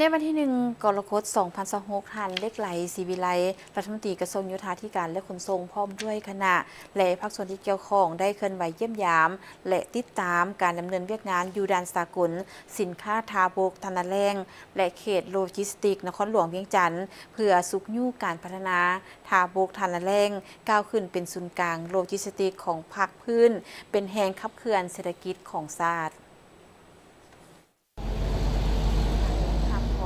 ในวันที่1กรกฎาคม2026ท่านเล็กไหลศรีวิไลรัฐมนตรีกระทรวงโยธาธิการและขนส่งพร้อมด้วยคณะและภาคส่วนที่เกี่ยวข้องได้เคลื่อนไหวเยี่ยมยามและติดตามการดำเนินเวียกงานอยู่ด้านสากลสินค้าทาบกธนาแรงและเขตโลจิสติกนครหลวงเวียงจันทร์เพื่อสุขยู่การพัฒนาทาบกธนาแรงก้าวขึ้นเป็นศูนย์กลางโลจิสติกของภาคพื้นเป็นแหงขับเคลื่อนเศรษฐกิจของชาติ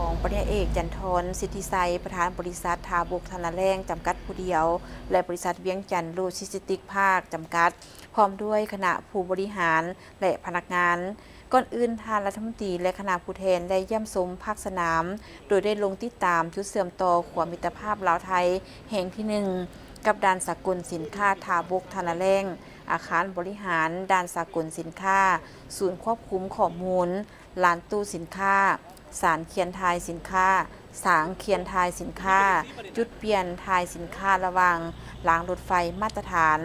ของปริญญาเอกจันทรสิทธิไซประธานบริษัททาบกธนาแรงจำกัดผู้เดียวและบริษัทเวียงจันทร์โลจิสติกภาคจำกัดพร้อมด้วยคณะผู้บริหารและพนักงานก่อนอื่นทานรัฐมนตรีและคณะผู้แทนได้เยี่ยมชมภาคสนามโดยได้ลงติดตามจุดเสื่อมต่อความมิตรภาพลาวไทยแห่งที่1กับด้านสากลสินค้าทาบกธนาแรงอาคารบริหารด้านสากลสินค้าศูนย์ควบคุมข้อมูลลานตู้สินค้าสารเคียนทายสินค้าสางเคียนทายสินค้าจุดเปลี่ยนทายสินค้าระหว่างรางรถไฟมาตรฐาน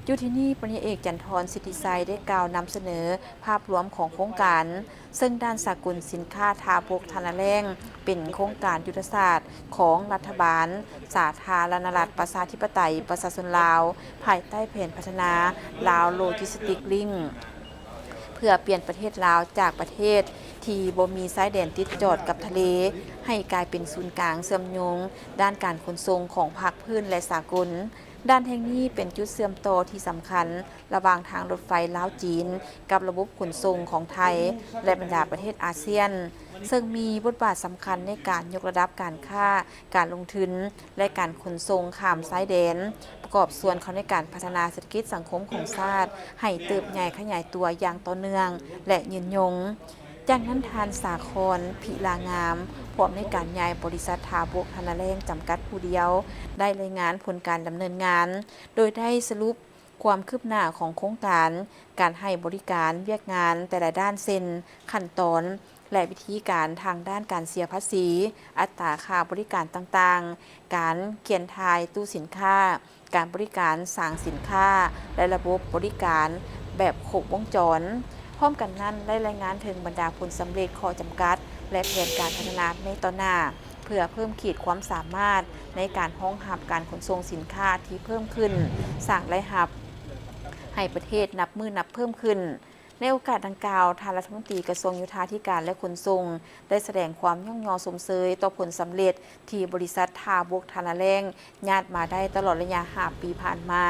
อยู่ที่นี่ปริญญาเอกจันทรสิทธิไซได้กล่าวนำเสนอภาพรวมของโครงการซึ่งด้านสากลสินค้าทาบกธนาแรงเป็นโครงการยุทธศาสตร์ของรัฐบาลสาธารณรัฐประชาธิปไตยประชาชนลาวภายใต้แผนพัฒนาลาวโลจิสติกลิงก์เพื่อเปลี่ยนประเทศลาวจากประเทศที่บ่มีสายแดนติดจอดกับทะเลให้กลายเป็นศูนย์กลางเชื่อมโยงด้านการขนส่งของภาคพื้นและสากลด้านแห่งนี้เป็นจุดเชื่อมต่อที่สำคัญระหว่างทางรถไฟลาวจีนกับระบบขนส่งของไทยและบรรดาประเทศอาเซียนซึ่งมีบทบาทสำคัญในการยกระดับการค้าการลงทุนและการขนส่งข้ามสายแดนประกอบส่วนเขาในการพัฒนาเศรษฐกิจสังคมของชาติให้เติบใหญ่ขยายตัวอย่างต่อเนื่องและยืนยงจากนั้นทานสาครพิลางามพร้อมในการย้ายบริษัททาบกธนาแรงจำกัดผู้เดียวได้รายงานผลการดำเนินงานโดยได้สรุปความคืบหน้าของโครงการให้บริการเวียกงานแต่ละด้านเซ็นขั้นตอนและวิธีการทางด้านการเสียภาษีอัตราค่าบริการต่างๆการเขียนทายตู้สินค้าการบริการสร้างสินค้าและระบบบริการแบบครบวงจรพร้อมกันนั้นได้รายงานถึงบรรดาผลสำเร็จข้อจำกัดและแผนการพัฒนาในต่อหน้าเพื่อเพิ่มขีดความสามารถในการรองรับการขนส่งสินค้าที่เพิ่มขึ้นสร้างรายรับให้ประเทศนับมือนับเพิ่มขึ้นในโอกาสดังกล่าวทางรัฐมนตรีกระทรวงโยธาธิการและขนส่งได้แสดงความย่องยอสมเสยต่อผลสำเร็จที่บริษัททาบกธนาแรงญาติมาได้ตลอดระยะ5 ปีผ่านมา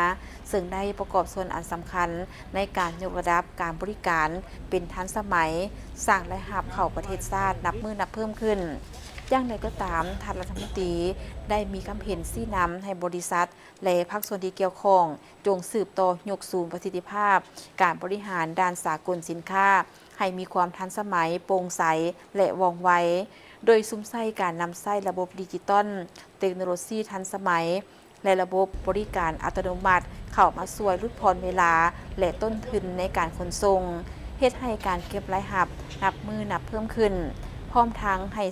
ซึ่งได้ประกอบส่วนอันสำคัญในการยกระดับการบริการเป็นทันสมัยสร้างรายรับเข้าประเทศชาตินับมือนับเพิ่มขึ้นอย่างไรก็ตามท่านรัฐมนตรีได้มีคำเห็นชี้นำให้บริษัทและภาคส่วนที่เกี่ยวข้องจงสืบต่อยกสูงประสิทธิภาพการบริหารด้านสากลสินค้าให้มีความทันสมัยโปร่งใสและว่องไวโดยซุ้มไส้การนำไส้ระบบดิจิตอลเทคโนโลยีทันสมัยและระบบบริการอัตโนมัติเข้ามาช่วยลดพรเวลาและต้นทุนในการขนส่งเฮ็ดให้การเก็บรายรับนับมือนับเพิ่มขึ้นพร้อมทั้งให้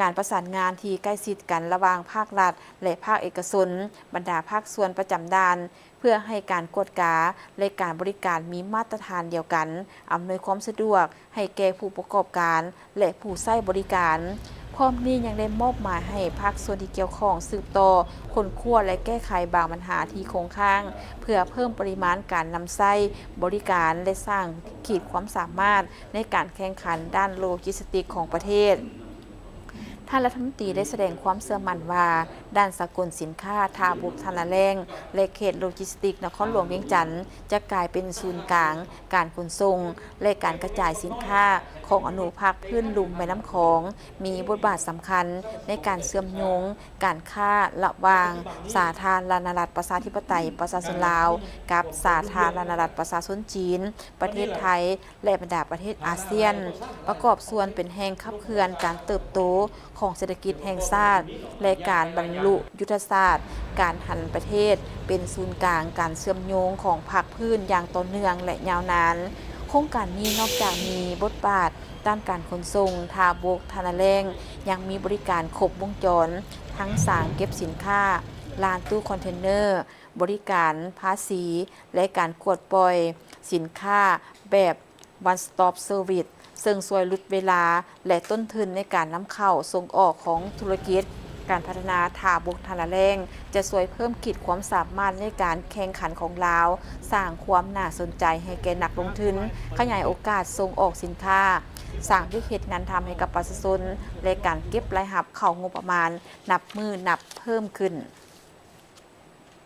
การประสานงานที่ใกล้ชิดกันระหว่างภาครัฐและภาคเอกชนบรรดาภาคส่วนประจำด้านเพื่อให้การกวดกาและการบริการมีมาตรฐานเดียวกันอำนวยความสะดวกให้แก่ผู้ประกอบการและผู้ใช้บริการพร้อมนี้ยังได้มอบหมายให้ภาคส่วนที่เกี่ยวข้องสืบต่อค้นคว้าและแก้ไขบางปัญหาที่คงค้างเพื่อเพิ่มปริมาณการนำไส้บริการและสร้างขีดความสามารถในการแข่งขันด้านโลจิสติกของประเทศท่านรัฐมนตรีได้แสดงความเชื่อมั่นว่าด้านสากลสินค้าทาบกธนาแรงและเขตโลจิสติกนครหลวงเวียงจันทร์จะกลายเป็นศูนย์กลางการขนส่งและการกระจายสินค้าของอนุภาคพื้นลุ่มแม่น้ำของมีบทบาทสำคัญในการเชื่อมโยงการค้าระหว่างสาธารณรัฐประชาธิปไตยประชาชนลาวกับสาธารณรัฐประชาชนจีนประเทศไทยและบรรดาประเทศอาเซียนประกอบส่วนเป็นแห่งขับเคลื่อนการเติบโตของเศรษฐกิจแห่งชาติและการบรรลุยุทธศาสตร์การหันประเทศเป็นศูนย์กลางการเชื่อมโยงของภาคพื้นอย่างต่อเนื่องและยาวนานโครงการนี้นอกจากมีบทบาทด้านการขนส่งทาบกธนาแรงยังมีบริการครบวงจรทั้งสางเก็บสินค้าลานตู้คอนเทนเนอร์บริการภาษีและการกวดปล่อยสินค้าแบบ One Stop Service ซึ่งช่วยลดเวลาและต้นทุนในการนำเข้าส่งออกของธุรกิจการพัฒนาท่าบกทานาแรงจะช่วยเพิ่มขีดความสามารถในการแข่งขันของลาวสร้างความน่าสนใจให้แก่นักลงทุนขยายโอกาสส่งออกสินค้าสร้างวิกฤตงานทำให้กับประชาชนและการเก็บรายรับเข้างบประมาณนับมือนับเพิ่มขึ้น